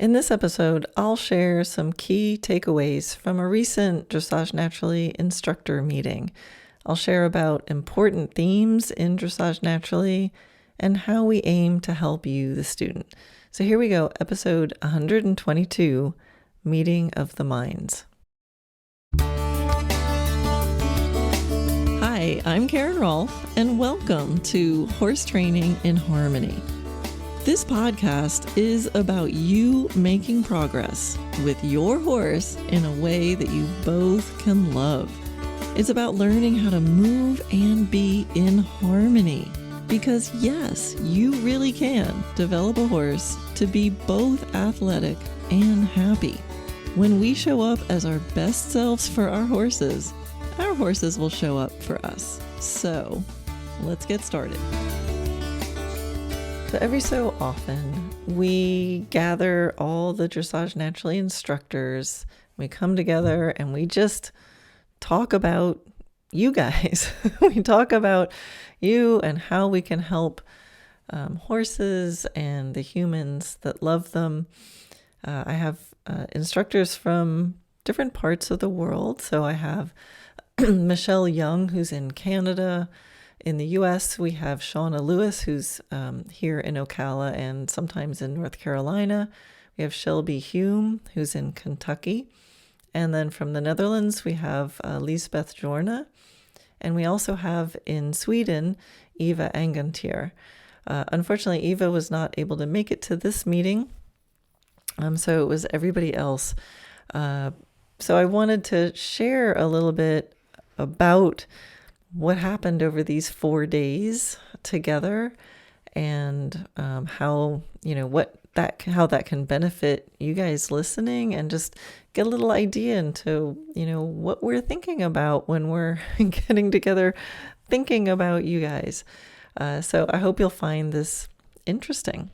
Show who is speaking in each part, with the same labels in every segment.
Speaker 1: In this episode, I'll share some key takeaways from a recent Dressage Naturally instructor meeting. I'll share about important themes in Dressage Naturally and how we aim to help you, the student. So here we go, episode 122, Meeting of the Minds. Hi, I'm Karen Rohlf, and welcome to Horse Training in Harmony. This podcast is about you making progress with your horse in a way that you both can love. It's about learning how to move and be in harmony. Because yes, you really can develop a horse to be both athletic and happy. When we show up as our best selves for our horses will show up for us. So let's get started. So every so often, we gather all the Dressage Naturally instructors. We come together and we just talk about you guys. We talk about you and how we can help horses and the humans that love them. I have instructors from different parts of the world. So I have Michelle Young, who's in Canada. In the U.S., we have Shauna Lewis, who's here in Ocala and sometimes in North Carolina. We have Shelby Hume, who's in Kentucky. And then from the Netherlands, we have Lisbeth Jorna. And we also have in Sweden, Eva Angantier. Unfortunately, Eva was not able to make it to this meeting. So it was everybody else. So I wanted to share a little bit about what happened over these 4 days together and how that can benefit you guys listening, and just get a little idea into what we're thinking about when we're getting together thinking about you guys. So I hope you'll find this interesting.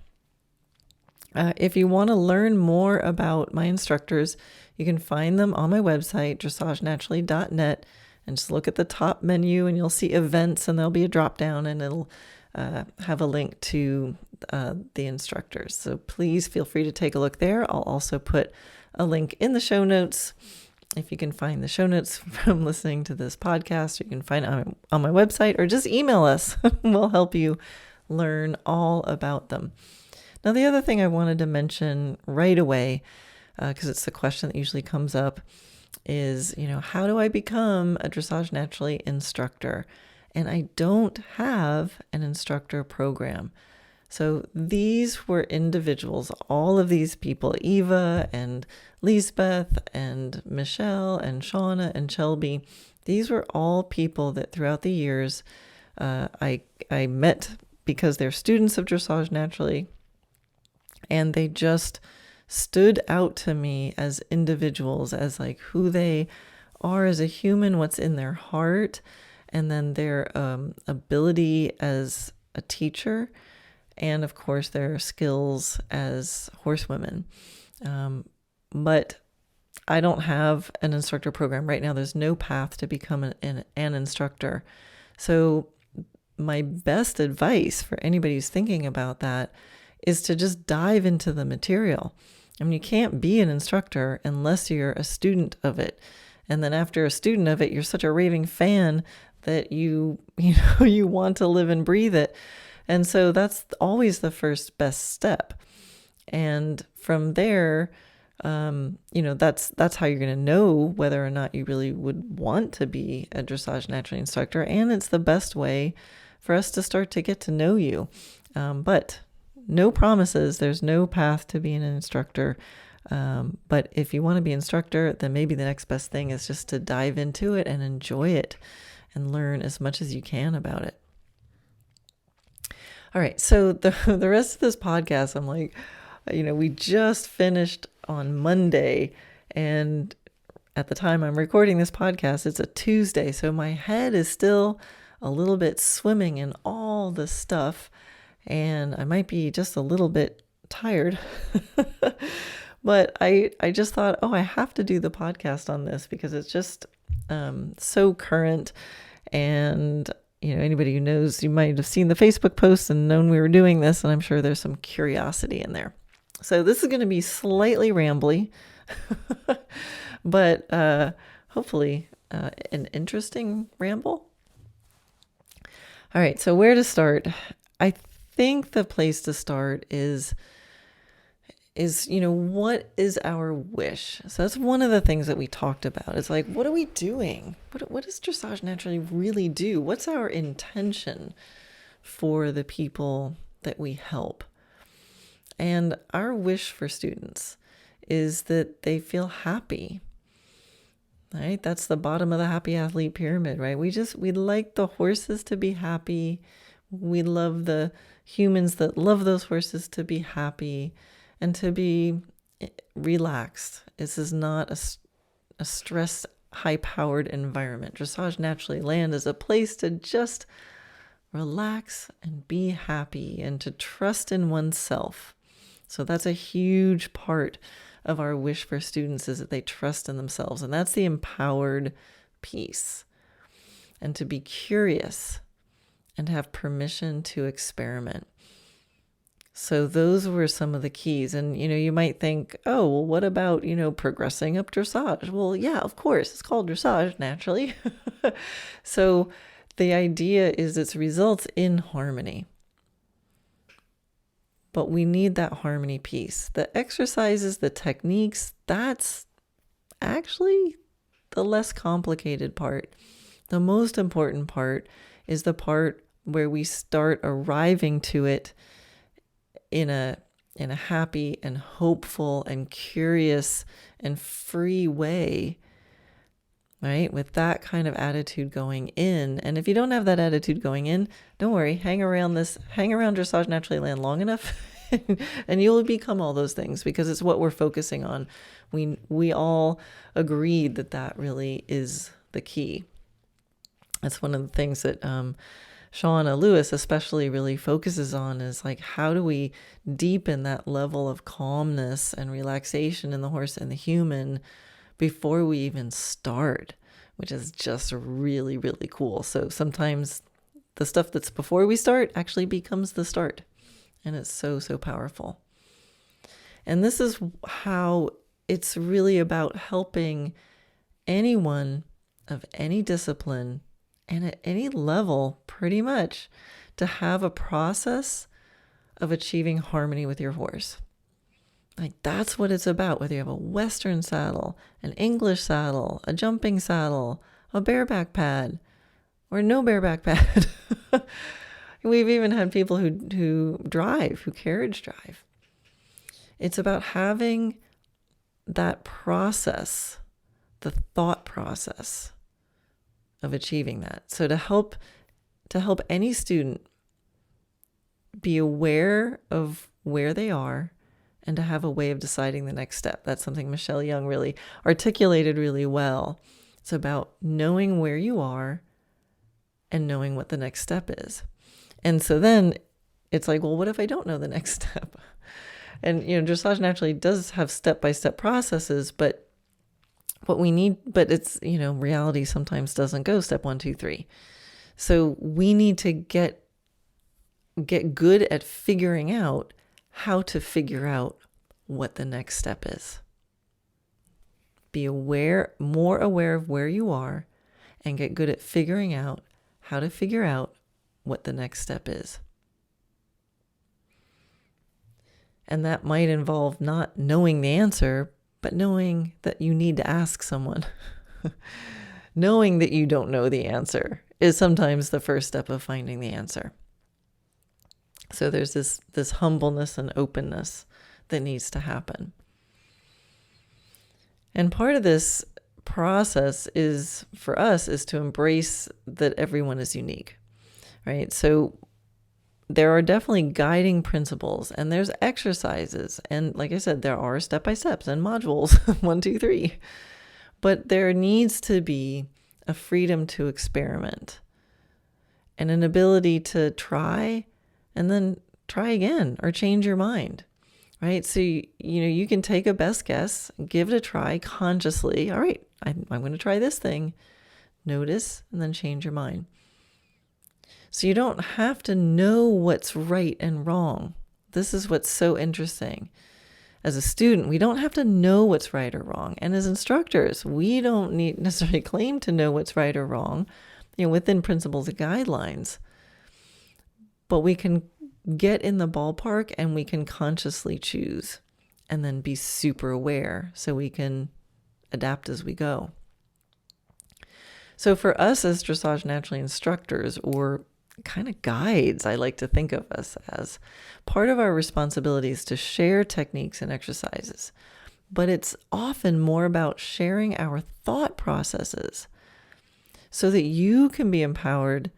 Speaker 1: If you want to learn more about my instructors, you can find them on my website, dressagenaturally.net. And just look at the top menu and you'll see events, and there'll be a drop down and it'll have a link to the instructors. So please feel free to take a look there. I'll also put a link in the show notes. If you can find the show notes from listening to this podcast, you can find it on my website, or just email us. We'll help you learn all about them. Now, the other thing I wanted to mention right away, because it's the question that usually comes up, is, how do I become a Dressage Naturally instructor? And I don't have an instructor program. So these were individuals, all of these people, Eva and Lisbeth and Michelle and Shauna and Shelby. These were all people that throughout the years I met because they're students of Dressage Naturally, and they just stood out to me as individuals, as like who they are as a human, what's in their heart, and then their ability as a teacher, and of course their skills as horsewomen. But I don't have an instructor program right now. There's no path to become an instructor. So my best advice for anybody who's thinking about that is to just dive into the material. I mean, you can't be an instructor unless you're a student of it. And then after a student of it, you're such a raving fan that you want to live and breathe it. And so that's always the first best step. And from there, that's how you're going to know whether or not you really would want to be a Dressage Naturally instructor. And it's the best way for us to start to get to know you. But no promises. There's no path to being an instructor. But if you want to be an instructor, then maybe the next best thing is just to dive into it and enjoy it and learn as much as you can about it. All right. So the rest of this podcast, I'm like, we just finished on Monday, and at the time I'm recording this podcast, it's a Tuesday. So my head is still a little bit swimming in all the stuff, and I might be just a little bit tired. But I just thought, I have to do the podcast on this because it's just so current. And, anybody who knows, you might have seen the Facebook post and known we were doing this, and I'm sure there's some curiosity in there. So this is going to be slightly rambly, but hopefully an interesting ramble. All right, so where to start? I think the place to start is what is our wish? So that's one of the things that we talked about. It's like, what are we doing? What does Dressage Naturally really do? What's our intention for the people that we help? And our wish for students is that they feel happy, right? That's the bottom of the happy athlete pyramid, right? We like the horses to be happy. We love the humans that love those horses to be happy and to be relaxed. This is not a stress, high-powered environment. Dressage Naturally land is a place to just relax and be happy and to trust in oneself. So that's a huge part of our wish for students, is that they trust in themselves. And that's the empowered piece. And to be curious and have permission to experiment. So those were some of the keys. And, you might think, oh, well, what about, progressing up dressage? Well, yeah, of course, it's called Dressage Naturally. So the idea is it results in harmony. But we need that harmony piece. The exercises, the techniques, that's actually the less complicated part. The most important part is the part where we start arriving to it in a happy and hopeful and curious and free way, right? With that kind of attitude going in. And if you don't have that attitude going in, don't worry, hang around Dressage Naturally land long enough and you'll become all those things, because it's what we're focusing on. We all agreed that really is the key. That's one of the things that Shauna Lewis especially really focuses on, is like, how do we deepen that level of calmness and relaxation in the horse and the human before we even start, which is just really, really cool. So sometimes the stuff that's before we start actually becomes the start. And it's so, so powerful. And this is how it's really about helping anyone of any discipline and at any level, pretty much, to have a process of achieving harmony with your horse. Like, that's what it's about, whether you have a Western saddle, an English saddle, a jumping saddle, a bareback pad, or no bareback pad. We've even had people who carriage drive. It's about having that process, the thought process of achieving that. So to help any student be aware of where they are and to have a way of deciding the next step. That's something Michelle Young really articulated really well. It's about knowing where you are and knowing what the next step is. And so then it's like, well, what if I don't know the next step? And, Dressage Naturally does have step-by-step processes, but it's, reality sometimes doesn't go step 1, 2, 3. So we need to get good at figuring out how to figure out what the next step is. Be more aware of where you are, and get good at figuring out how to figure out what the next step is. And that might involve not knowing the answer, but knowing that you need to ask someone. Knowing that you don't know the answer is sometimes the first step of finding the answer. So there's this humbleness and openness that needs to happen. And part of this process is, for us, is to embrace that everyone is unique, right? So there are definitely guiding principles, and there's exercises. And like I said, there are step-by-steps and modules, 1, 2, 3. But there needs to be a freedom to experiment and an ability to try and then try again or change your mind, right? So, you can take a best guess, give it a try consciously. All right, I'm going to try this thing. Notice, and then change your mind. So you don't have to know what's right and wrong. This is what's so interesting. As a student, we don't have to know what's right or wrong. And as instructors, we don't necessarily claim to know what's right or wrong, within principles and guidelines. But we can get in the ballpark and we can consciously choose and then be super aware so we can adapt as we go. So for us as Dressage Naturally instructors, or kind of guides, I like to think of us as, part of our responsibility is to share techniques and exercises. But it's often more about sharing our thought processes so that you can be empowered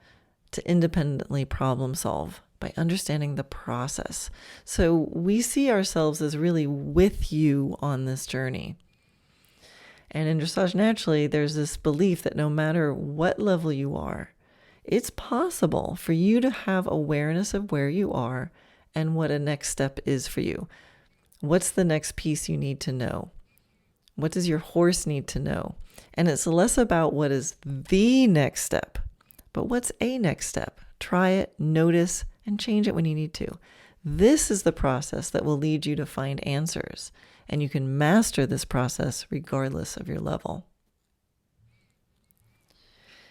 Speaker 1: to independently problem solve by understanding the process. So we see ourselves as really with you on this journey. And in Dressage Naturally, there's this belief that no matter what level you are, it's possible for you to have awareness of where you are and what a next step is for you. What's the next piece you need to know? What does your horse need to know? And it's less about what is the next step, but what's a next step? Try it, notice, and change it when you need to. This is the process that will lead you to find answers, and you can master this process regardless of your level.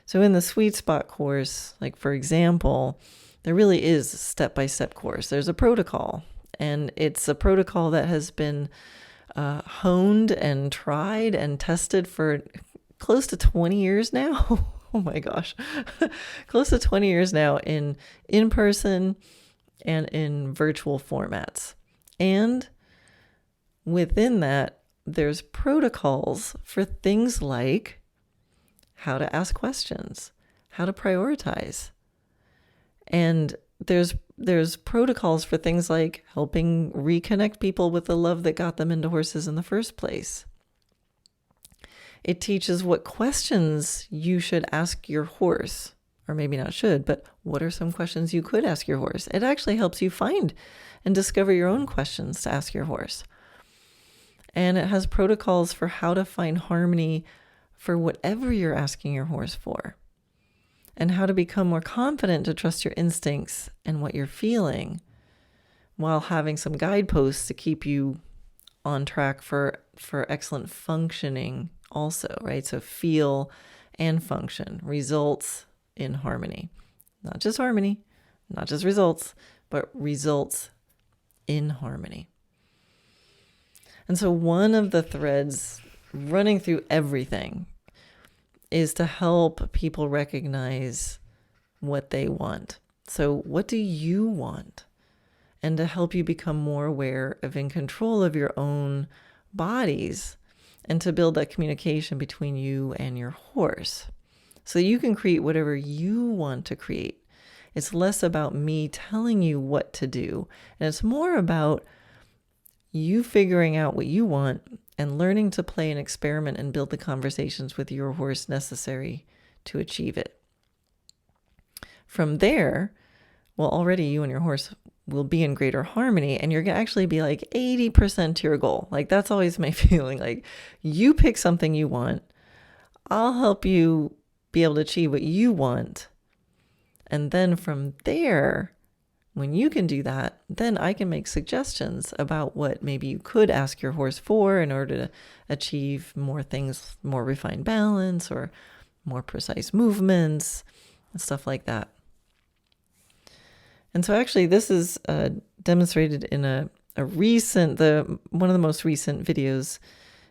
Speaker 1: So in the Sweet Spot course, like for example, there really is a step-by-step course. There's a protocol, and it's a protocol that has been honed and tried and tested for close to 20 years now. Oh my gosh, close to 20 years now in person and in virtual formats. And within that, there's protocols for things like how to ask questions, how to prioritize. And there's protocols for things like helping reconnect people with the love that got them into horses in the first place. It teaches what questions you should ask your horse, or maybe not should, but what are some questions you could ask your horse? It actually helps you find and discover your own questions to ask your horse. And it has protocols for how to find harmony for whatever you're asking your horse for, and how to become more confident to trust your instincts and what you're feeling, while having some guideposts to keep you on track for excellent functioning also, right? So feel and function, results in harmony. Not just harmony, not just results, but results in harmony. And so one of the threads running through everything is to help people recognize what they want. So what do you want? And to help you become more aware of in control of your own bodies, and to build that communication between you and your horse so you can create whatever you want to create. It's less about me telling you what to do, and it's more about you figuring out what you want and learning to play and experiment and build the conversations with your horse necessary to achieve it. From there, well, already you and your horse will be in greater harmony, and you're going to actually be like 80% to your goal. Like, that's always my feeling. Like, you pick something you want, I'll help you be able to achieve what you want. And then from there, when you can do that, then I can make suggestions about what maybe you could ask your horse for in order to achieve more things, more refined balance or more precise movements and stuff like that. And so actually this is demonstrated in a recent, one of the most recent videos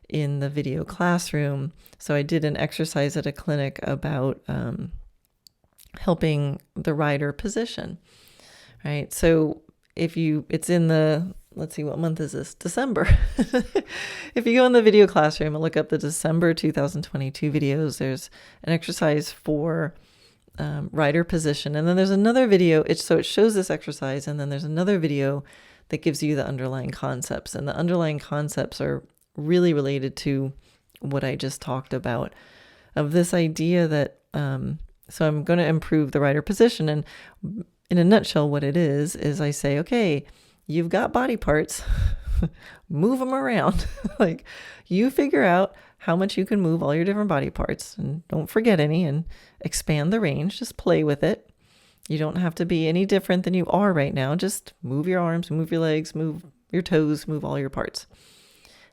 Speaker 1: in the video classroom. So I did an exercise at a clinic about helping the rider position. Right. So it's in the, let's see, what month is this? December. If you go in the video classroom and look up the December 2022 videos, there's an exercise for rider position. And then there's another video. It shows this exercise. And then there's another video that gives you the underlying concepts. And the underlying concepts are really related to what I just talked about, of this idea that, so I'm going to improve the rider position. And in a nutshell, what it is I say, okay, you've got body parts, move them around. Like, you figure out how much you can move all your different body parts, and don't forget any, and expand the range. Just play with it. You don't have to be any different than you are right now. Just move your arms, move your legs, move your toes, move all your parts.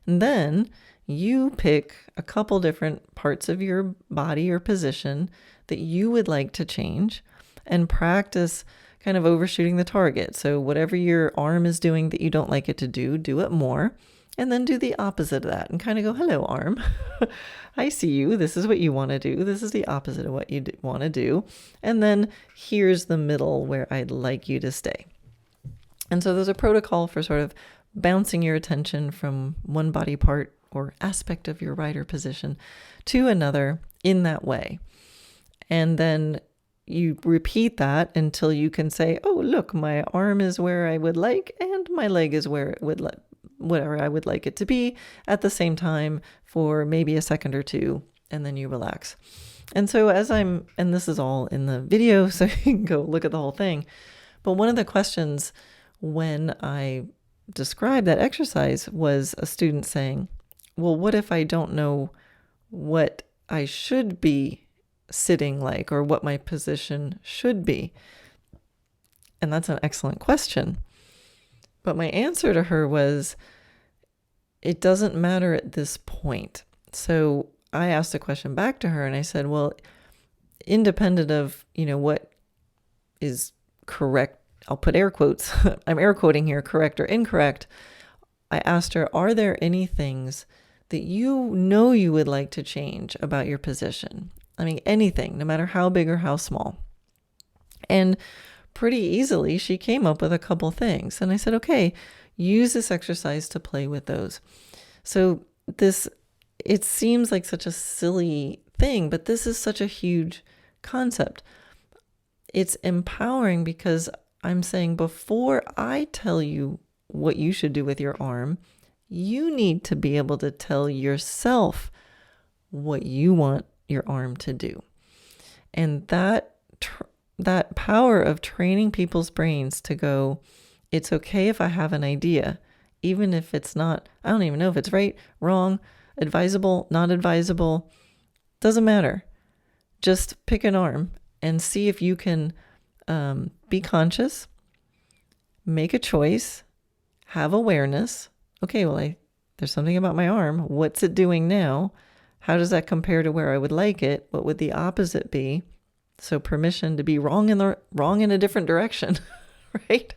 Speaker 1: And then you pick a couple different parts of your body or position that you would like to change and practice kind of overshooting the target. So whatever your arm is doing that you don't like it to do it more. And then do the opposite of that and kind of go, hello, arm. I see you. This is what you want to do. This is the opposite of what you want to do. And then here's the middle where I'd like you to stay. And so there's a protocol for sort of bouncing your attention from one body part or aspect of your rider position to another in that way. And then you repeat that until you can say, oh, look, my arm is where I would like, and my leg is where it would like, whatever I would like it to be at the same time for maybe a second or two, and then you relax. And so and this is all in the video, so you can go look at the whole thing. But one of the questions when I described that exercise was a student saying, well, what if I don't know what I should be sitting like or what my position should be? And that's an excellent question. But my answer to her was, it doesn't matter at this point. So I asked a question back to her and I said, well, independent of, what is correct, I'll put air quotes, I'm air quoting here, correct or incorrect. I asked her, are there any things that you know you would like to change about your position? I mean, anything, no matter how big or how small. And pretty easily, she came up with a couple things. And I said, okay, use this exercise to play with those. So it seems like such a silly thing, but this is such a huge concept. It's empowering because I'm saying before I tell you what you should do with your arm, you need to be able to tell yourself what you want your arm to do. And that power of training people's brains to go, it's okay if I have an idea, even if it's not, I don't even know if it's right, wrong, advisable, not advisable, doesn't matter. Just pick an arm and see if you can be conscious, make a choice, have awareness. Okay, well, there's something about my arm. What's it doing now? How does that compare to where I would like it? What would the opposite be? So permission to be wrong in a different direction, right?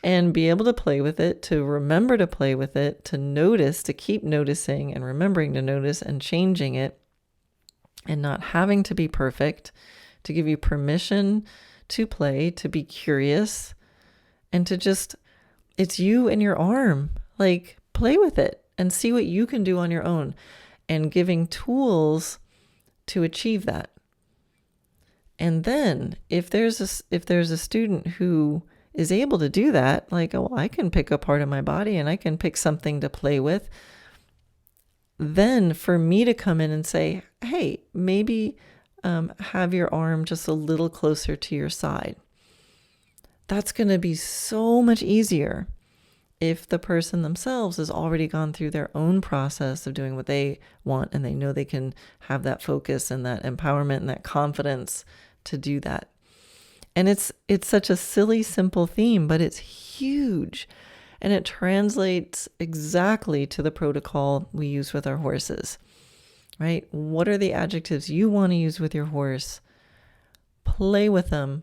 Speaker 1: And be able to play with it, to remember to play with it, to notice, to keep noticing and remembering to notice and changing it, and not having to be perfect, to give you permission to play, to be curious, and to just, it's you and your arm, like play with it and see what you can do on your own, and giving tools to achieve that. And then if there's a student who is able to do that, like, oh, I can pick a part of my body and I can pick something to play with, then for me to come in and say, hey, maybe have your arm just a little closer to your side. That's going to be so much easier if the person themselves has already gone through their own process of doing what they want, and they know they can have that focus and that empowerment and that confidence to do that. And it's such a silly, simple theme, but it's huge. And it translates exactly to the protocol we use with our horses, right? What are the adjectives you want to use with your horse? Play with them.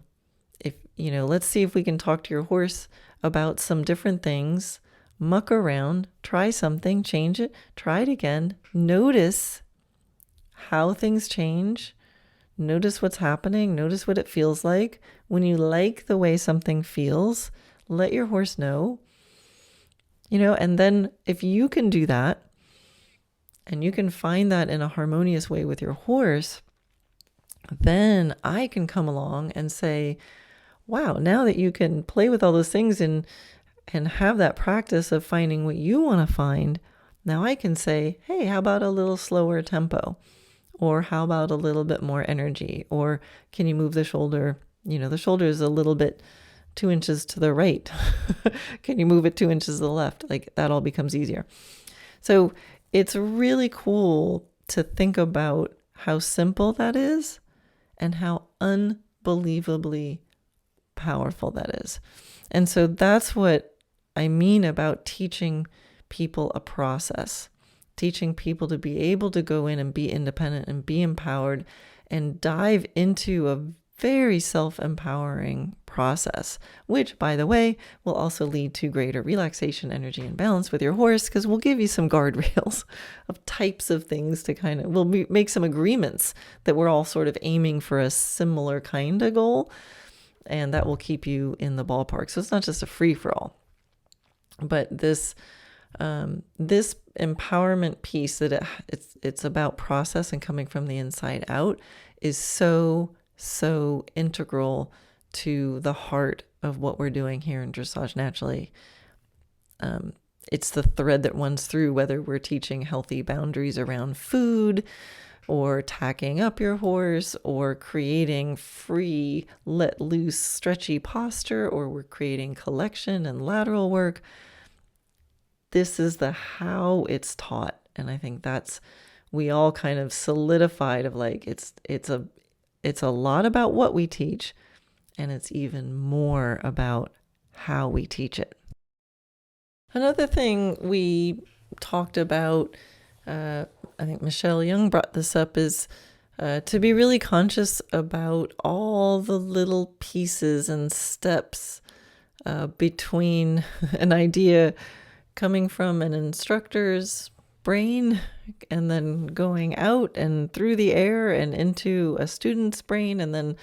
Speaker 1: Let's see if we can talk to your horse about some different things, muck around, try something, change it, try it again, notice how things change, notice what's happening, notice what it feels like. When you like the way something feels, let your horse know, and then if you can do that and you can find that in a harmonious way with your horse, then I can come along and say, wow, now that you can play with all those things and have that practice of finding what you want to find, now I can say, hey, how about a little slower tempo? Or how about a little bit more energy? Or can you move the shoulder? The shoulder is a little bit 2 inches to the right. Can you move it 2 inches to the left? Like that all becomes easier. So it's really cool to think about how simple that is and how unbelievably powerful that is. And so that's what I mean about teaching people a process, teaching people to be able to go in and be independent and be empowered and dive into a very self-empowering process, which, by the way, will also lead to greater relaxation, energy, and balance with your horse, because we'll give you some guardrails of types of things to kind of, we'll make some agreements that we're all sort of aiming for a similar kind of goal, and that will keep you in the ballpark. So it's not just a free-for-all. But this empowerment piece that it's about process and coming from the inside out is so integral to the heart of what we're doing here in Dressage Naturally. It's the thread that runs through whether we're teaching healthy boundaries around food, or tacking up your horse, or creating free, let loose, stretchy posture, or we're creating collection and lateral work. This is the how it's taught. And I think we all kind of solidified of like, it's a lot about what we teach, and it's even more about how we teach it. Another thing we talked about, I think Michelle Young brought this up, is to be really conscious about all the little pieces and steps between an idea coming from an instructor's brain and then going out and through the air and into a student's brain, and then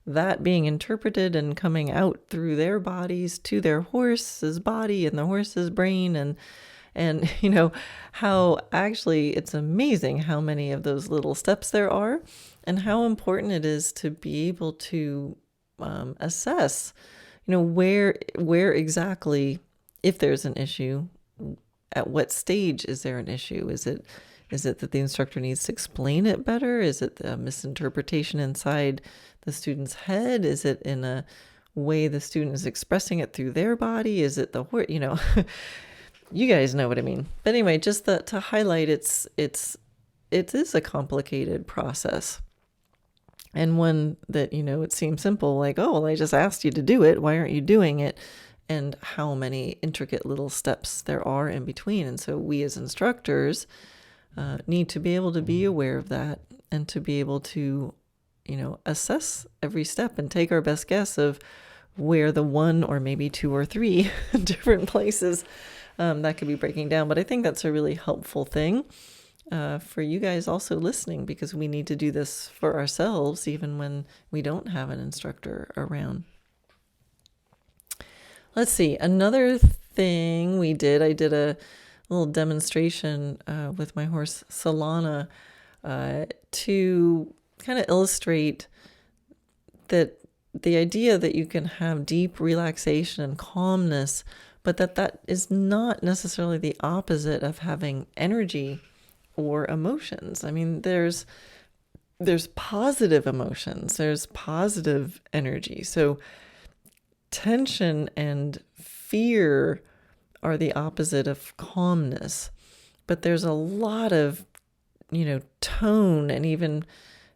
Speaker 1: that being interpreted and coming out through their bodies to their horse's body and the horse's brain. And you know, how actually it's amazing how many of those little steps there are, and how important it is to be able to assess, you know, where exactly, if there's an issue, at what stage is there an issue? Is it that the instructor needs to explain it better? Is it a misinterpretation inside the student's head? Is it in a way the student is expressing it through their body? Is it the horse? You know, you guys know what I mean. But anyway, just to highlight, it is a complicated process, and one that, you know, it seems simple, like, oh, well, I just asked you to do it. Why aren't you doing it? And how many intricate little steps there are in between. And so we as instructors need to be able to be aware of that, and to be able to, you know, assess every step and take our best guess of where the one or maybe two or three different places that could be breaking down. But I think that's a really helpful thing for you guys also listening, because we need to do this for ourselves even when we don't have an instructor around. Let's see, another thing we did, I did a little demonstration with my horse Solana to kind of illustrate that the idea that you can have deep relaxation and calmness, but that is not necessarily the opposite of having energy or emotions. I mean, there's positive emotions, there's positive energy. So tension and fear are the opposite of calmness, but there's a lot of, you know, tone, and even,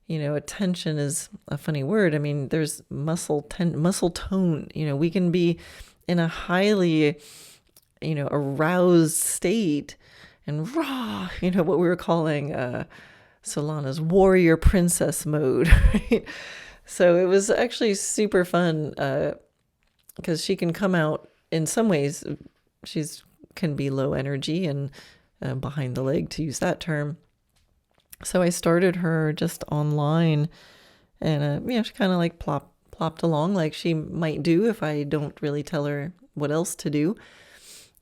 Speaker 1: you know, attention is a funny word. I mean, there's muscle tone. You know, we can be in a highly, you know, aroused state and raw, you know, what we were calling Solana's warrior princess mode, right? So it was actually super fun because she can come out in some ways. Can be low energy and behind the leg, to use that term. So I started her just online, and you know, she kind of like plopped along like she might do if I don't really tell her what else to do.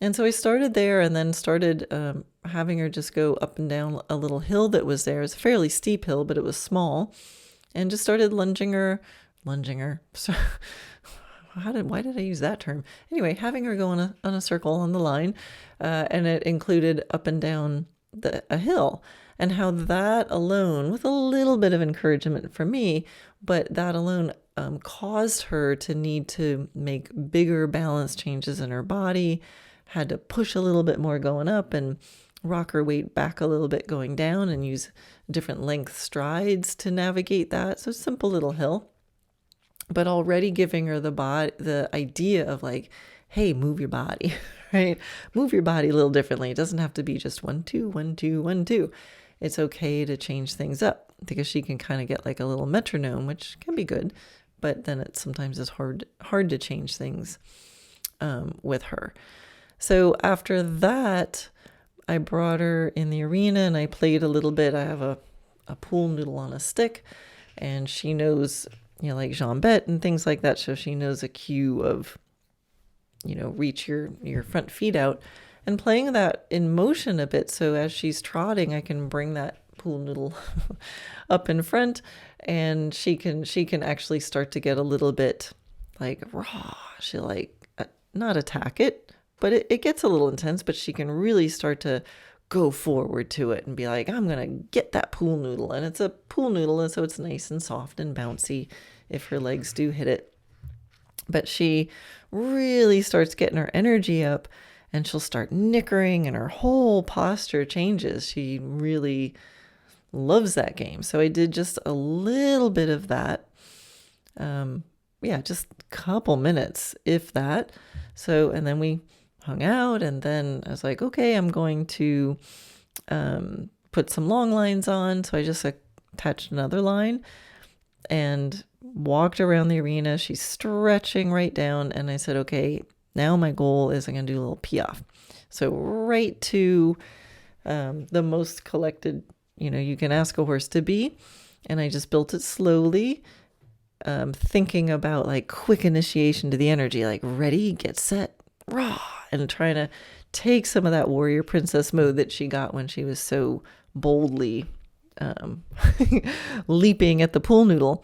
Speaker 1: And so I started there, and then started having her just go up and down a little hill that was there. It's a fairly steep hill, but it was small, and just started lunging her. So why did I use that term? Anyway, having her go on a circle on the line, and it included up and down a hill, and how that alone, with a little bit of encouragement from me, but that alone caused her to need to make bigger balance changes in her body, had to push a little bit more going up and rock her weight back a little bit going down, and use different length strides to navigate that. So simple little hill, but already giving her the idea of like, hey, move your body, right? Move your body a little differently. It doesn't have to be just 1, 2, 1, 2, 1, 2. It's okay to change things up because she can kind of get like a little metronome, which can be good, but then it sometimes is hard to change things with her. So after that, I brought her in the arena and I played a little bit. I have a pool noodle on a stick, and she knows, like jambette and things like that. So she knows a cue of, reach your front feet out, and playing that in motion a bit. So as she's trotting, I can bring that pool noodle up in front, and she can actually start to get a little bit like raw. She'll like not attack it, but it gets a little intense, but she can really start to go forward to it and be like, I'm going to get that pool noodle. And it's a pool noodle, and so it's nice and soft and bouncy if her legs do hit it. But she really starts getting her energy up, and she'll start nickering, and her whole posture changes. She really loves that game. So I did just a little bit of that. Just a couple minutes, if that. So, and then we hung out, and then I was like, okay, I'm going to put some long lines on. So I just attached another line and walked around the arena. She's stretching right down, and I said, okay, now my goal is I'm going to do a little piaffe. So right to the most collected, you can ask a horse to be. And I just built it slowly, thinking about like quick initiation to the energy, like ready, get set, raw, and trying to take some of that warrior princess mode that she got when she was so boldly leaping at the pool noodle,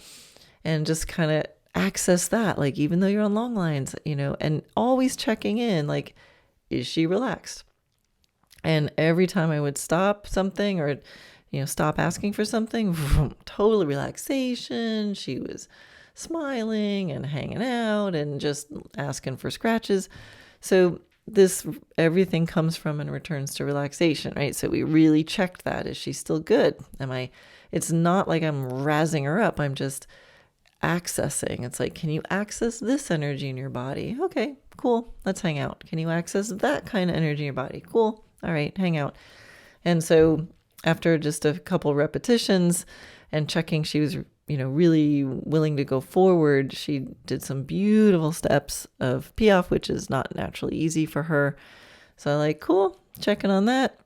Speaker 1: and just kind of access that, like even though you're on long lines, and always checking in, like, is she relaxed? And every time I would stop something or stop asking for something, total relaxation. She was smiling and hanging out and just asking for scratches. So everything comes from and returns to relaxation, right? So we really checked that. Is she still good? It's not like I'm razzing her up. I'm just accessing. It's like, can you access this energy in your body? Okay, cool. Let's hang out. Can you access that kind of energy in your body? Cool. All right, hang out. And so after just a couple repetitions and checking she was, really willing to go forward, she did some beautiful steps of piaffe, which is not naturally easy for her. So I like, cool, checking on that.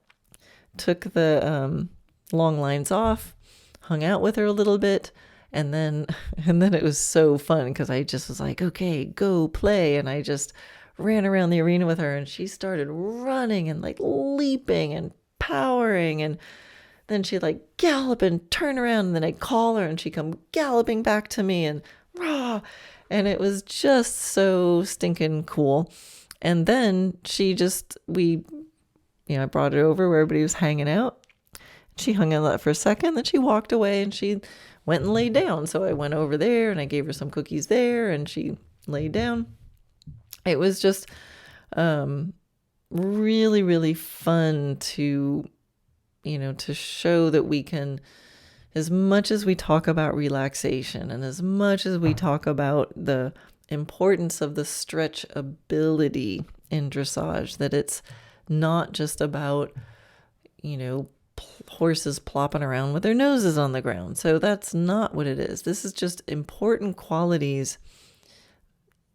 Speaker 1: Took the long lines off, hung out with her a little bit, and then it was so fun because I just was like, okay, go play. And I just ran around the arena with her, and she started running and like leaping and powering, and then she'd like gallop and turn around, and then I'd call her and she'd come galloping back to me, and rah, and it was just so stinking cool. And then I brought her over where everybody was hanging out. She hung out for a second, then she walked away and she went and laid down. So I went over there and I gave her some cookies there, and she laid down. It was just really, really fun to show that we can, as much as we talk about relaxation and as much as we talk about the importance of the stretch ability in dressage, that it's not just about, horses plopping around with their noses on the ground. So that's not what it is. This is just important qualities.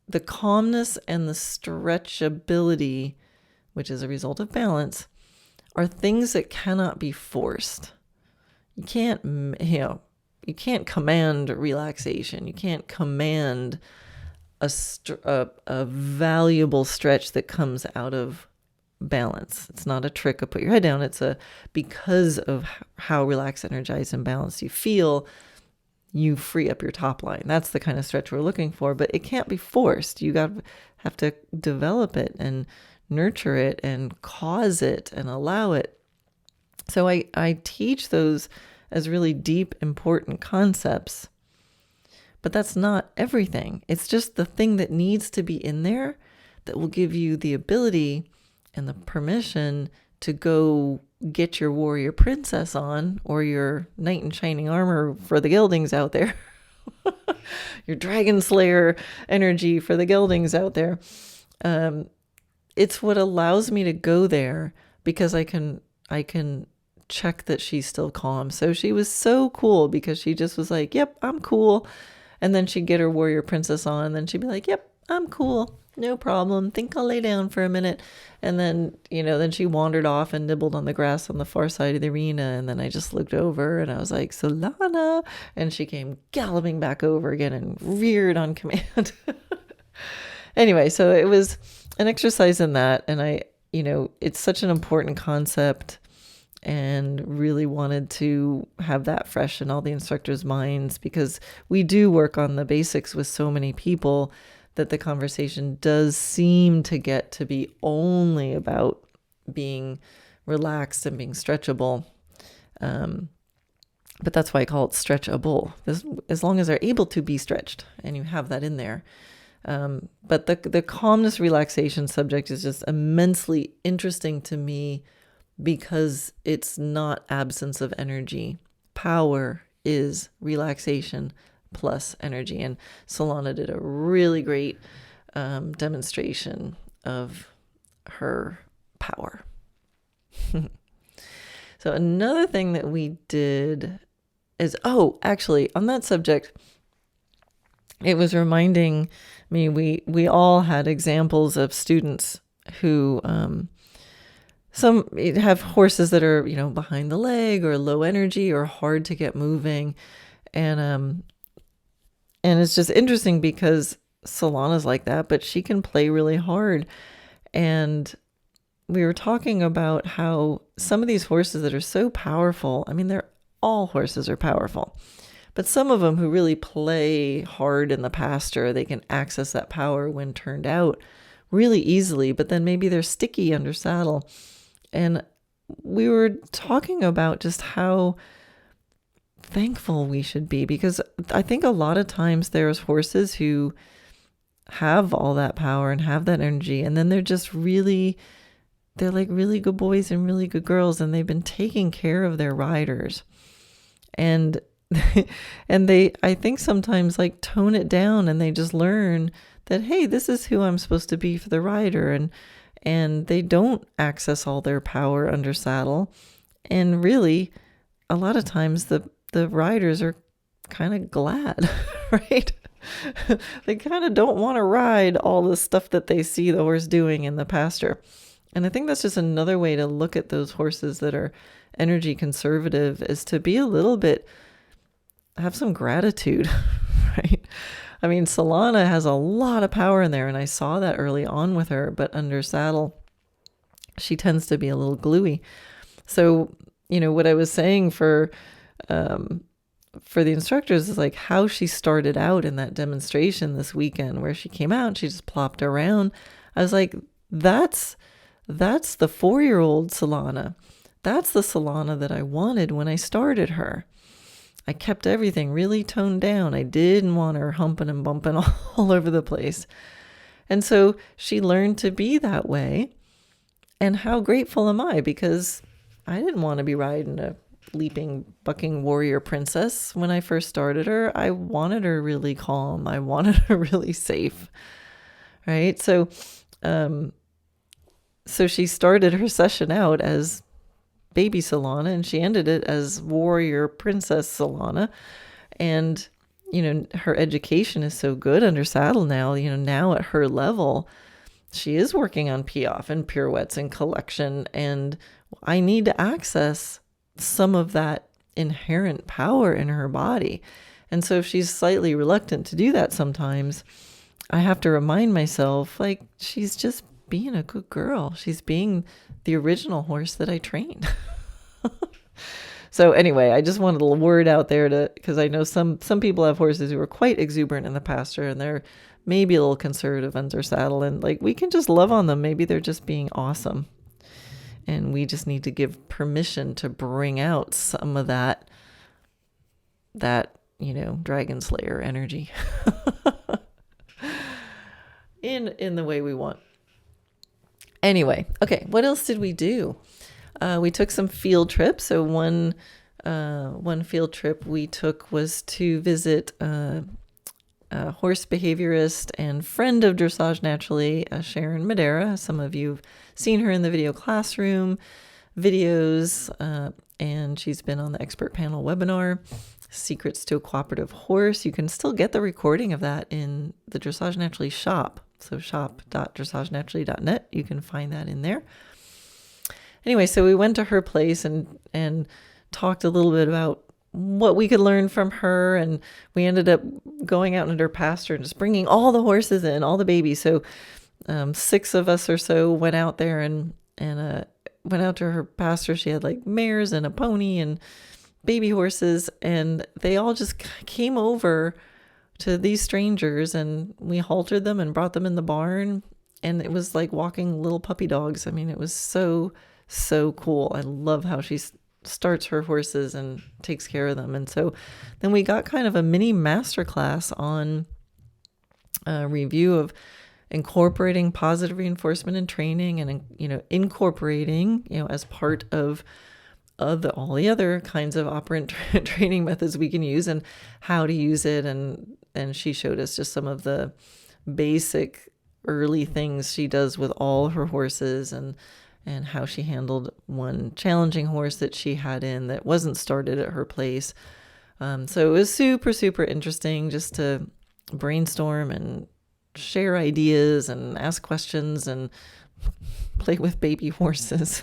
Speaker 1: The calmness and the stretchability, which is a result of balance, are things that cannot be forced. You can't command relaxation. You can't command a valuable stretch that comes out of balance. It's not a trick of put your head down. It's because of how relaxed, energized, and balanced you feel, you free up your top line. That's the kind of stretch we're looking for, but it can't be forced. You have to develop it and nurture it and cause it and allow it. So I teach those as really deep, important concepts, but that's not everything. It's just the thing that needs to be in there that will give you the ability and the permission to go get your warrior princess on, or your knight in shining armor for the geldings out there, your dragon slayer energy for the geldings out there. It's what allows me to go there because I can check that she's still calm. So she was so cool because she just was like, yep, I'm cool. And then she'd get her warrior princess on, and then she'd be like, yep, I'm cool. No problem. Think I'll lay down for a minute. And then, then she wandered off and nibbled on the grass on the far side of the arena. And then I just looked over and I was like, Solana. And she came galloping back over again and reared on command. Anyway, so it was an exercise in that. And it's such an important concept, and really wanted to have that fresh in all the instructors' minds, because we do work on the basics with so many people that the conversation does seem to get to be only about being relaxed and being stretchable. But that's why I call it stretchable, as long as they're able to be stretched and you have that in there. But the calmness relaxation subject is just immensely interesting to me, because it's not absence of energy. Power is relaxation plus energy. And Solana did a really great demonstration of her power. So another thing that we did is, actually, on that subject, it was reminding me, we all had examples of students who some have horses that are, behind the leg or low energy or hard to get moving. And it's just interesting because Solana's like that, but she can play really hard. And we were talking about how some of these horses that are so powerful, all horses are powerful, but some of them who really play hard in the pasture, they can access that power when turned out really easily, but then maybe they're sticky under saddle. And we were talking about just how thankful we should be, because I think a lot of times there's horses who have all that power and have that energy, and then they're like really good boys and really good girls, and they've been taking care of their riders. And they, I think sometimes like tone it down, and they just learn that, hey, this is who I'm supposed to be for the rider. And they don't access all their power under saddle. And really, a lot of times the riders are kind of glad, right? They kind of don't want to ride all the stuff that they see the horse doing in the pasture. And I think that's just another way to look at those horses that are energy conservative, is to be a little bit, have some gratitude, right? Solana has a lot of power in there, and I saw that early on with her, but under saddle, she tends to be a little gluey. So, what I was saying for the instructors is like how she started out in that demonstration this weekend, where she came out and she just plopped around. I was like, that's the 4-year-old Solana. That's the Solana that I wanted when I started her. I kept everything really toned down. I didn't want her humping and bumping all over the place. And so she learned to be that way. And how grateful am I? Because I didn't want to be riding a leaping, bucking warrior princess when I first started her. I wanted her really calm. I wanted her really safe. Right? So she started her session out as baby Solana, and she ended it as warrior princess Solana. And her education is so good under saddle now. Now at her level, she is working on piaffe and pirouettes and collection, and I need to access some of that inherent power in her body. And so if she's slightly reluctant to do that sometimes, I have to remind myself, like, she's just being a good girl. She's being the original horse that I trained. So anyway, I just wanted a word out there because I know some people have horses who are quite exuberant in the pasture, and they're maybe a little conservative under saddle, and like, we can just love on them. Maybe they're just being awesome, and we just need to give permission to bring out some of that Dragon Slayer energy in the way we want. Anyway, okay, what else did we do? We took some field trips. So one field trip we took was to visit horse behaviorist and friend of Dressage Naturally, Sharon Madera. Some of you have seen her in the video classroom videos, and she's been on the expert panel webinar, Secrets to a Cooperative Horse. You can still get the recording of that in the Dressage Naturally shop. So shop.dressagenaturally.net. You can find that in there. Anyway, so we went to her place and talked a little bit about what we could learn from her. And we ended up going out into her pasture and just bringing all the horses in, all the babies. So 6 of us or so went out there and went out to her pasture. She had like mares and a pony and baby horses, and they all just came over to these strangers, and we haltered them and brought them in the barn, and it was like walking little puppy dogs. I mean, it was so cool. I love how she starts her horses and takes care of them. And so then we got kind of a mini masterclass on a review of incorporating positive reinforcement in training, and incorporating as part of all the other kinds of operant training methods we can use, and how to use it. And she showed us just some of the basic early things she does with all her horses, and how she handled one challenging horse that she had in that wasn't started at her place. So it was super interesting just to brainstorm and share ideas and ask questions and play with baby horses.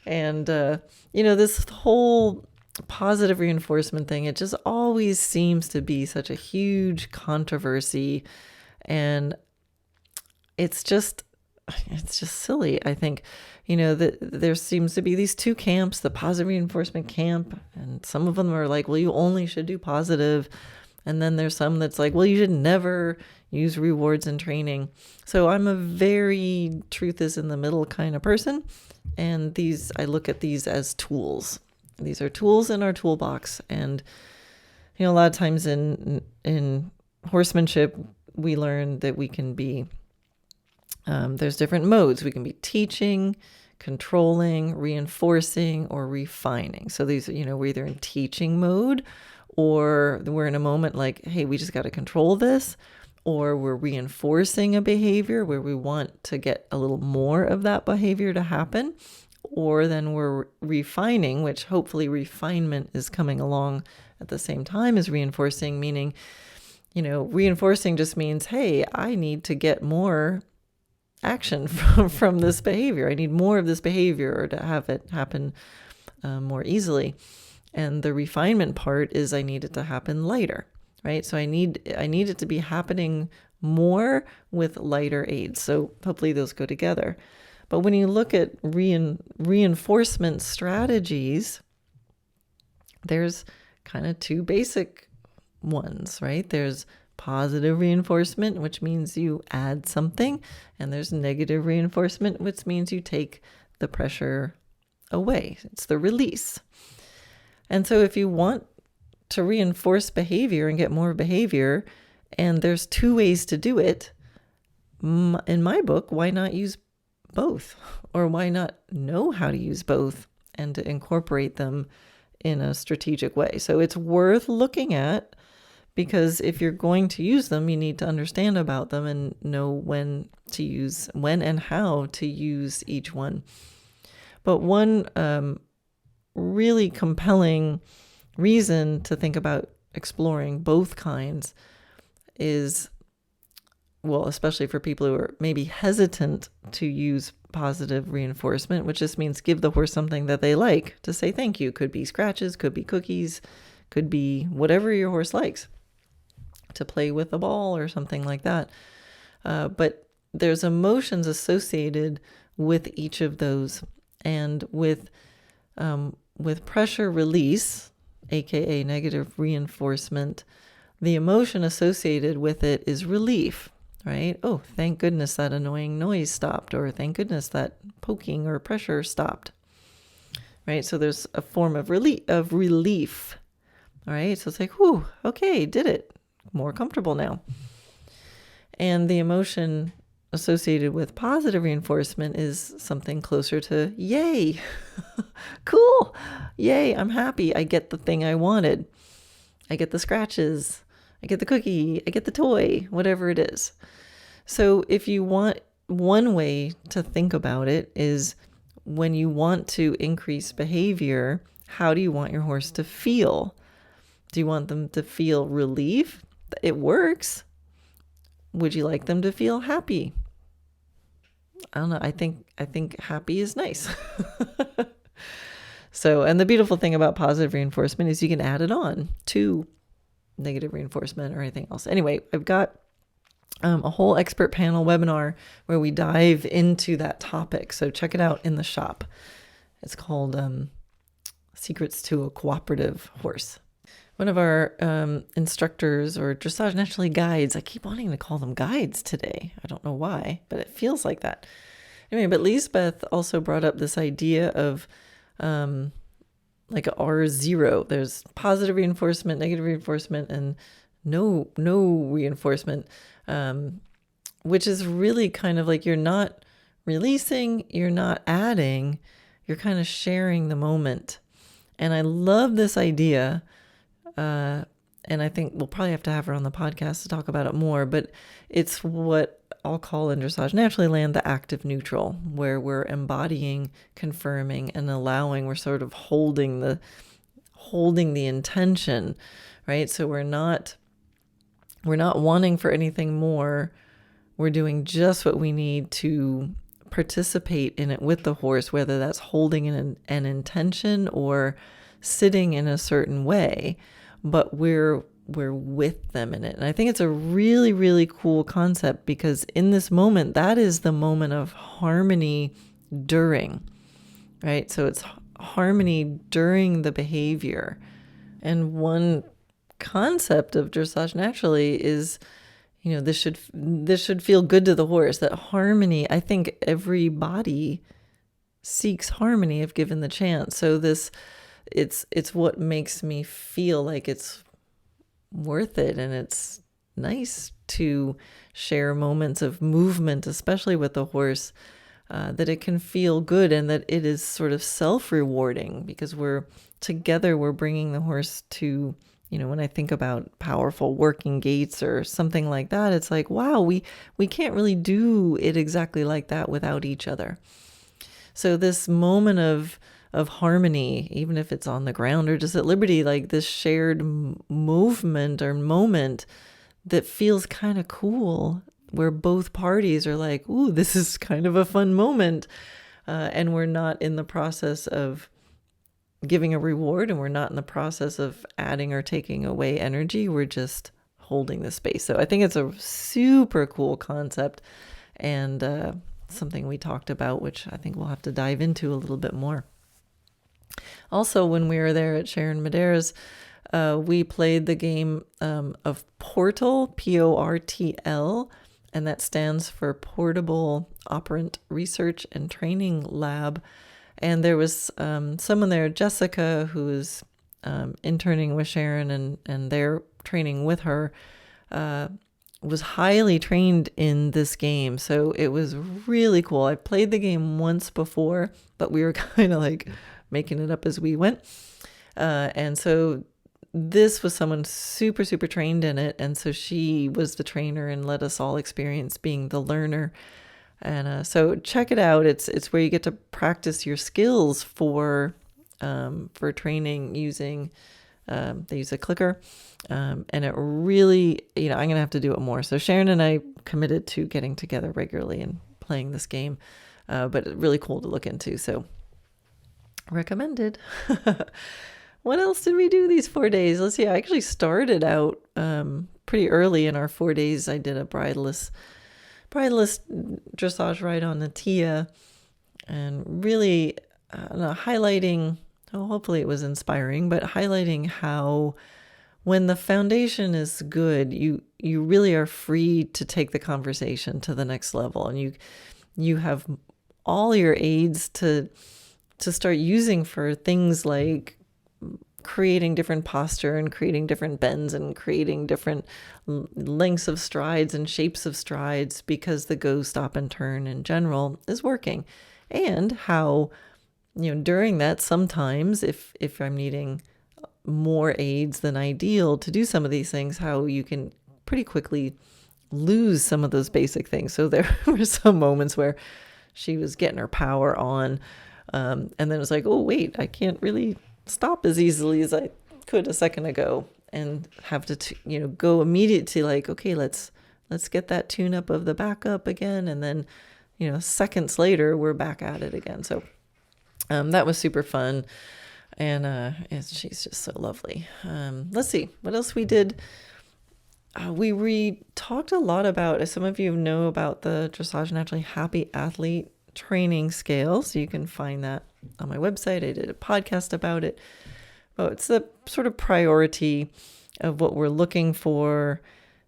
Speaker 1: And, this whole positive reinforcement thing, it just always seems to be such a huge controversy. And it's just silly. I think, that there seems to be these 2 camps, the positive reinforcement camp, and some of them are like, well, you only should do positive. And then there's some that's like, well, you should never use rewards in training. So I'm a very truth is in the middle kind of person. And I look at these as tools. These are tools in our toolbox. And, a lot of times in horsemanship, we learn that we can be, there's different modes. We can be teaching, controlling, reinforcing, or refining. So these, we're either in teaching mode, or we're in a moment like, hey, we just got to control this, or we're reinforcing a behavior where we want to get a little more of that behavior to happen, or then we're refining, which hopefully refinement is coming along at the same time as reinforcing, meaning, reinforcing just means, hey, I need to get more action from this behavior. I need more of this behavior, or to have it happen more easily. And the refinement part is I need it to happen lighter, right? So I need it to be happening more with lighter aids. So hopefully those go together. But when you look at reinforcement strategies, there's kind of 2 basic ones, right? There's positive reinforcement, which means you add something, and there's negative reinforcement, which means you take the pressure away. It's the release. And so if you want to reinforce behavior and get more behavior, and there's 2 ways to do it, in my book, why not use both? Or why not know how to use both and to incorporate them in a strategic way? So it's worth looking at, because if you're going to use them, you need to understand about them and know when and how to use each one. But one really compelling reason to think about exploring both kinds is, well, especially for people who are maybe hesitant to use positive reinforcement, which just means give the horse something that they like to say thank you. Could be scratches, could be cookies, could be whatever your horse likes, to play with a ball or something like that. But there's emotions associated with each of those. And with pressure release, aka negative reinforcement, the emotion associated with it is relief, right? Oh, thank goodness that annoying noise stopped, or thank goodness that poking or pressure stopped, right? So there's a form of relief, all right? So it's like, whew, okay, did it. More comfortable now. And the emotion associated with positive reinforcement is something closer to yay, cool, yay, I'm happy, I get the thing I wanted, I get the scratches, I get the cookie, I get the toy, whatever it is. So if you want, one way to think about it is when you want to increase behavior, how do you want your horse to feel? Do you want them to feel relief? It works. Would you like them to feel happy? I don't know. I think happy is nice. So, and the beautiful thing about positive reinforcement is you can add it on to negative reinforcement or anything else. Anyway, I've got a whole expert panel webinar where we dive into that topic. So check it out in the shop. It's called Secrets to a Cooperative Horse. One of our instructors or Dressage Naturally guides, I keep wanting to call them guides today. I don't know why, but it feels like that. Anyway, but Lisbeth also brought up this idea of like a R0. There's positive reinforcement, negative reinforcement, and no reinforcement, which is really kind of like you're not releasing, you're not adding, you're kind of sharing the moment. And I love this idea. And I think we'll probably have to have her on the podcast to talk about it more, but it's what I'll call in Dressage Naturally land the active neutral, where we're embodying, confirming, and allowing. We're sort of holding the intention, right? So we're not wanting for anything more. We're doing just what we need to participate in it with the horse, whether that's holding an intention or sitting in a certain way, but we're with them in it. And I think it's a really, really cool concept because in this moment, that is the moment of harmony during, right? So it's harmony during the behavior. And one concept of Dressage Naturally is, this should feel good to the horse, that harmony. I think every body seeks harmony if given the chance. So it's what makes me feel like it's worth it, and it's nice to share moments of movement, especially with the horse, that it can feel good and that it is sort of self-rewarding because we're together, we're bringing the horse to, when I think about powerful working gaits or something like that, it's like, wow, we can't really do it exactly like that without each other. So this moment of harmony, even if it's on the ground or just at liberty, like this shared movement or moment that feels kind of cool, where both parties are like, ooh, this is kind of a fun moment. And we're not in the process of giving a reward, and we're not in the process of adding or taking away energy. We're just holding the space. So I think it's a super cool concept, and something we talked about, which I think we'll have to dive into a little bit more. Also, when we were there at Sharon Madera's, we played the game of Portal, Portl, and that stands for Portable Operant Research and Training Lab. And there was someone there, Jessica, who is interning with Sharon, and they're training with her, was highly trained in this game. So it was really cool. I played the game once before, but we were kind of like making it up as we went. And so this was someone super, super trained in it. And so she was the trainer and let us all experience being the learner. And so check it out. It's where you get to practice your skills for training using, they use a clicker. And it really, I'm going to have to do it more. So Sharon and I committed to getting together regularly and playing this game, but it's really cool to look into. So recommended. What else did we do these 4 days? Let's see. I actually started out pretty early in our 4 days. I did a bridleless dressage ride on the Tia, and really highlighting, hopefully it was inspiring, but highlighting how when the foundation is good, you really are free to take the conversation to the next level, and you have all your aids to start using for things like creating different posture and creating different bends and creating different lengths of strides and shapes of strides, because the go, stop, and turn in general is working. And how, during that, sometimes if I'm needing more aids than ideal to do some of these things, how you can pretty quickly lose some of those basic things. So there were some moments where she was getting her power on, and then it was like, oh wait, I can't really stop as easily as I could a second ago, and have to go immediately like, okay, let's get that tune up of the back up again, and then seconds later we're back at it again. So that was super fun, and she's just so lovely. Let's see what else we did. We talked a lot about, as some of you know, about the Dressage Naturally Happy Athlete training scale. So you can find that on my website. I did a podcast about it. But it's the sort of priority of what we're looking for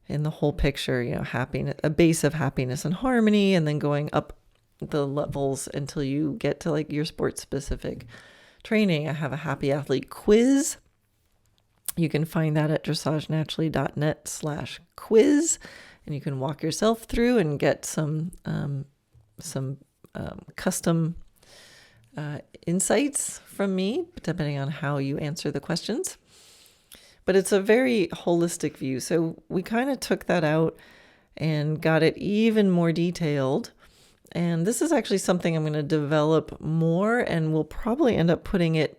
Speaker 1: in the whole picture, happiness, a base of happiness and harmony, and then going up the levels until you get to like your sport specific training. I have a happy athlete quiz. You can find that at dressagenaturally.net/quiz, and you can walk yourself through and get some custom insights from me, depending on how you answer the questions. But it's a very holistic view. So we kind of took that out and got it even more detailed. And this is actually something I'm going to develop more, and we'll probably end up putting it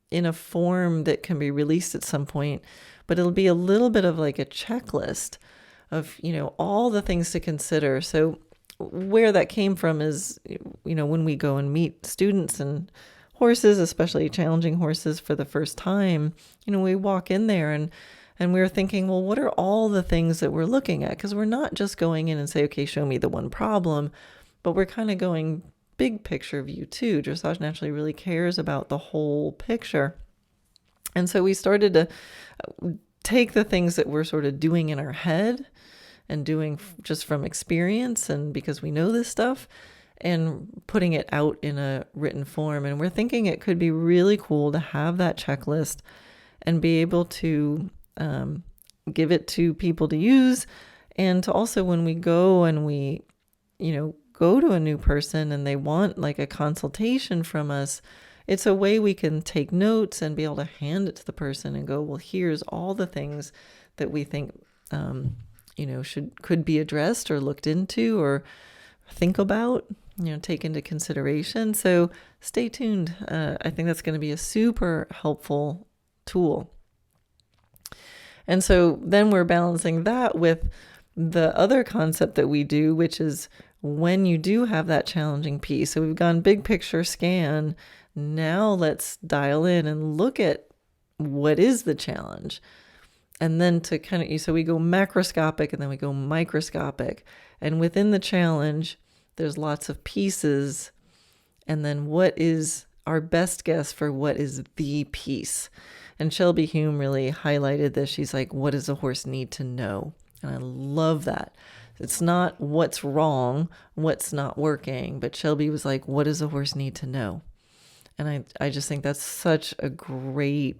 Speaker 1: in a form that can be released at some point, but it'll be a little bit of like a checklist of, all the things to consider. So where that came from is, when we go and meet students and horses, especially challenging horses for the first time, we walk in there and we're thinking, well, what are all the things that we're looking at? Because we're not just going in and say, okay, show me the one problem, but we're kind of going big picture view too. Dressage Naturally really cares about the whole picture. And so we started to take the things that we're sort of doing in our head and doing just from experience and because we know this stuff, and putting it out in a written form. And we're thinking it could be really cool to have that checklist and be able to give it to people to use, and to also, when we go and we, go to a new person and they want like a consultation from us, it's a way we can take notes and be able to hand it to the person and go, well, here's all the things that we think, could be addressed or looked into or think about, take into consideration. So stay tuned. I think that's going to be a super helpful tool. And so then we're balancing that with the other concept that we do, which is when you do have that challenging piece. So we've gone big picture scan. Now let's dial in and look at what is the challenge. And then to kind of, so we go macroscopic and then we go microscopic. And within the challenge, there's lots of pieces. And then what is our best guess for what is the piece? And Shelby Hume really highlighted this. She's like, what does a horse need to know? And I love that. It's not what's wrong, what's not working, but Shelby was like, what does a horse need to know? And I just think that's such a great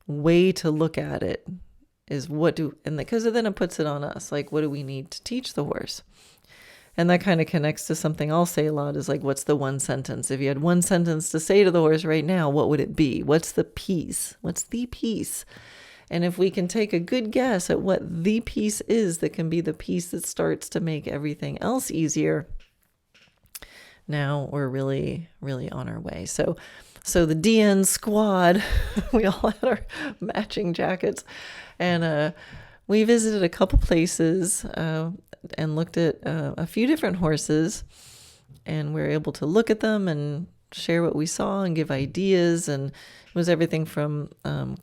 Speaker 1: way to look at it, is because then it puts it on us. Like, what do we need to teach the horse? And that kind of connects to something I'll say a lot, is like, what's the one sentence? If you had one sentence to say to the horse right now, what would it be? What's the piece? What's the piece? And if we can take a good guess at what the piece is, that can be the piece that starts to make everything else easier, now we're really, really on our way. So the DN squad, we all had our matching jackets, and we visited a couple places and looked at a few different horses, and we were able to look at them and share what we saw and give ideas. And it was everything from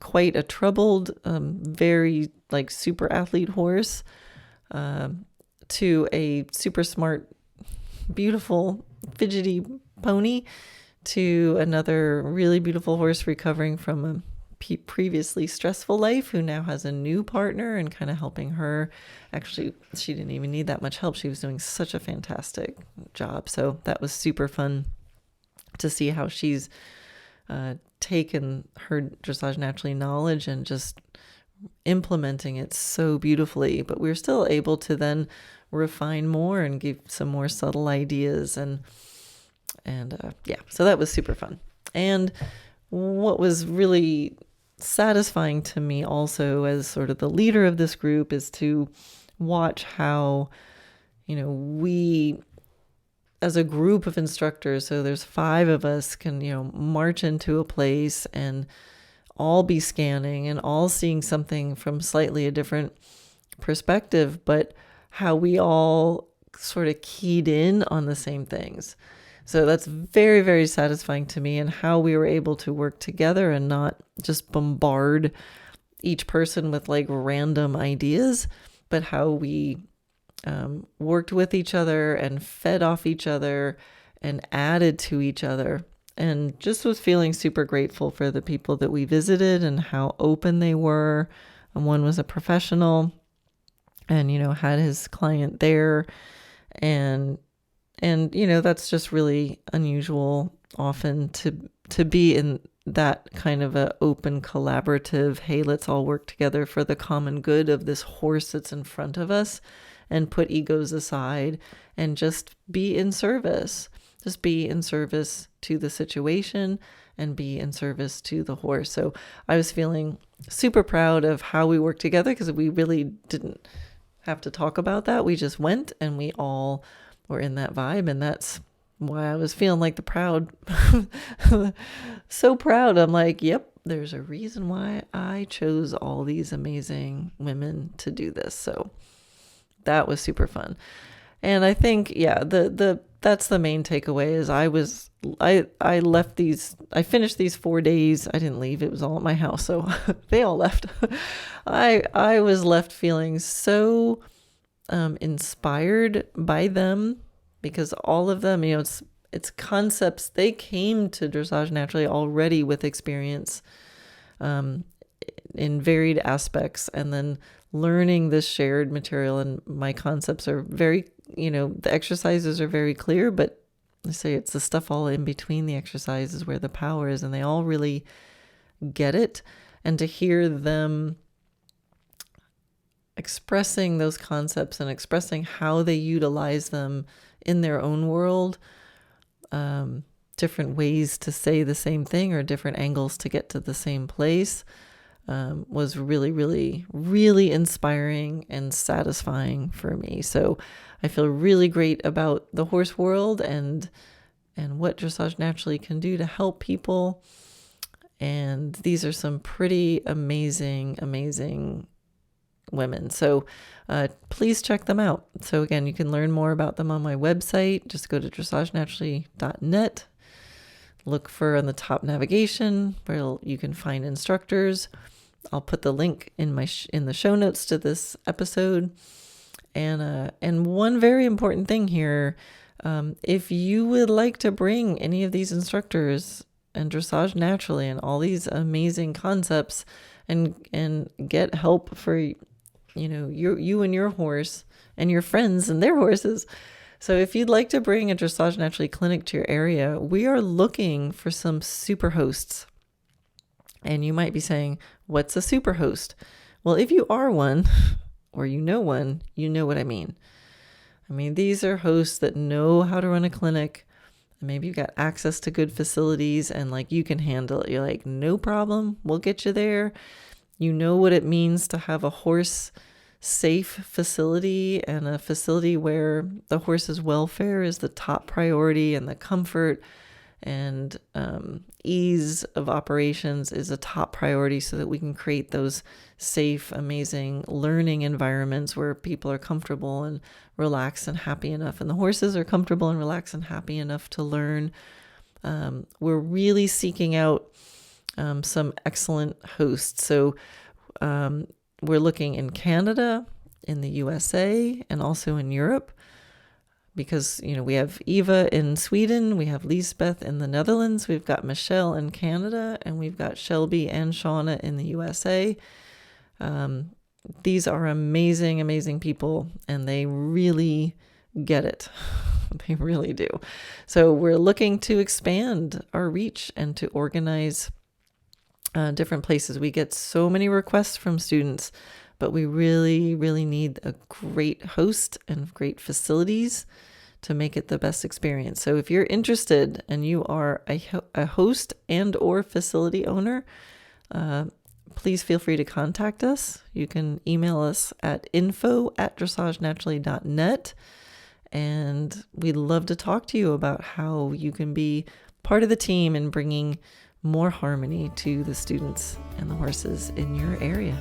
Speaker 1: quite a troubled, very like super athlete horse to a super smart, beautiful, fidgety pony, to another really beautiful horse recovering from a previously stressful life, who now has a new partner and kind of helping her. Actually, she didn't even need that much help. She was doing such a fantastic job. So that was super fun to see how she's taken her Dressage Naturally knowledge and just implementing it so beautifully. But we're still able to then refine more and give some more subtle ideas. And so that was super fun. And what was really satisfying to me also as sort of the leader of this group is to watch how, we as a group of instructors, so there's 5 of us, can, march into a place and all be scanning and all seeing something from slightly a different perspective, but how we all sort of keyed in on the same things. So that's very, very satisfying to me, and how we were able to work together and not just bombard each person with like random ideas, but how we worked with each other and fed off each other and added to each other. And just was feeling super grateful for the people that we visited and how open they were. And one was a professional and, had his client there. And that's just really unusual often to be in that kind of a open, collaborative, hey, let's all work together for the common good of this horse that's in front of us, and put egos aside and just be in service. Just be in service to the situation and be in service to the horse. So I was feeling super proud of how we worked together, because we really didn't have to talk about that. We just went and we all were in that vibe. And that's why I was feeling like the proud, so proud. I'm like, yep, there's a reason why I chose all these amazing women to do this. So that was super fun. And I think, that's the main takeaway is I left these, I finished these 4 days. I didn't leave. It was all at my house. So they all left. I was left feeling so inspired by them, because all of them, it's concepts. They came to Dressage Naturally already with experience in varied aspects, and then learning this shared material. And my concepts are very, the exercises are very clear, but I say it's the stuff all in between the exercises where the power is, and they all really get it. And to hear them expressing those concepts and expressing how they utilize them in their own world, different ways to say the same thing or different angles to get to the same place, was really, really, really inspiring and satisfying for me. So I feel really great about the horse world and what Dressage Naturally can do to help people. And these are some pretty amazing, amazing women. So please check them out. So again, you can learn more about them on my website. Just go to dressagenaturally.net. Look for on the top navigation where you can find instructors. I'll put the link in the show notes to this episode. And one very important thing here, if you would like to bring any of these instructors and Dressage Naturally and all these amazing concepts and get help for you and your horse and your friends and their horses. So if you'd like to bring a Dressage Naturally clinic to your area, we are looking for some super hosts. And you might be saying, what's a super host? Well, if you are one or one, you know what I mean. I mean, these are hosts that know how to run a clinic. Maybe you've got access to good facilities and like you can handle it. You're like, no problem. We'll get you there. You know what it means to have a horse safe facility and a facility where the horse's welfare is the top priority and the comfort and ease of operations is a top priority, so that we can create those safe, amazing learning environments where people are comfortable and relaxed and happy enough, and the horses are comfortable and relaxed and happy enough to learn. We're really seeking out some excellent hosts. So we're looking in Canada, in the USA, and also in Europe, because, we have Eva in Sweden, we have Lisbeth in the Netherlands, we've got Michelle in Canada, and we've got Shelby and Shauna in the USA. These are amazing, amazing people, and they really get it. They really do. So we're looking to expand our reach and to organize different places. We get so many requests from students, but we really, really need a great host and great facilities to make it the best experience. So if you're interested and you are a host and or facility owner, please feel free to contact us. You can email us at info@dressagenaturally.net. And we'd love to talk to you about how you can be part of the team in bringing more harmony to the students and the horses in your area.